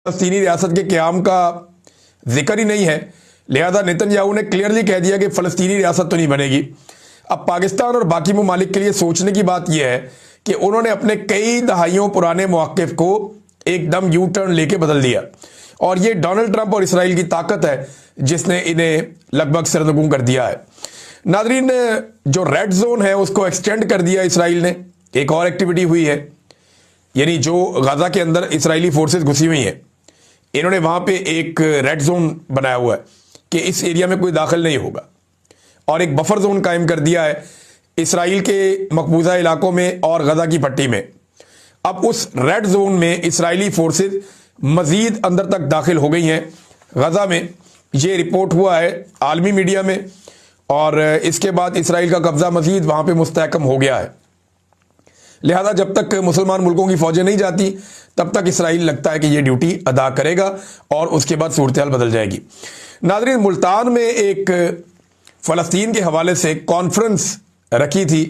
फ़लस्तीनी रियासत के क़याम का जिक्र ही नहीं है, लिहाजा नेतन्याहू ने क्लियरली कह दिया कि फ़लस्तीनी रियासत तो नहीं बनेगी। अब पाकिस्तान और बाकी ममालिक के लिए सोचने की बात यह है कि उन्होंने अपने कई दहाइयों पुराने मौक़िफ़ को एकदम यू टर्न लेके बदल दिया, और ये डोनाल्ड ट्रंप और इसराइल की ताकत है जिसने इन्हें लगभग सरनगू कर दिया है। नाज़रीन, जो रेड जोन है उसको एक्सटेंड कर दिया इसराइल ने। एक और एक्टिविटी हुई है, यानी जो गाज़ा के अंदर इसराइली फोर्सेस घुसी हुई हैं, इन्होंने वहाँ पे एक रेड जोन बनाया हुआ है कि इस एरिया में कोई दाखिल नहीं होगा, और एक बफर जोन कायम कर दिया है इसराइल के मकबूजा इलाकों में और गजा की पट्टी में। अब उस रेड जोन में इसराइली फोर्सेस मजीद अंदर तक दाखिल हो गई हैं गजा में। ये रिपोर्ट हुआ है आलमी मीडिया में, और इसके बाद इसराइल का कब्जा मजीद वहाँ पे मुस्तहकम हो गया है। लिहाजा जब तक मुसलमान मुल्कों की फौजें नहीं जाती तब तक इसराइल लगता है कि ये ड्यूटी अदा करेगा, और उसके बाद सूरत हाल बदल जाएगी। नाज़रीन, मुल्तान में एक फ़लस्तीन के हवाले से कॉन्फ्रेंस रखी थी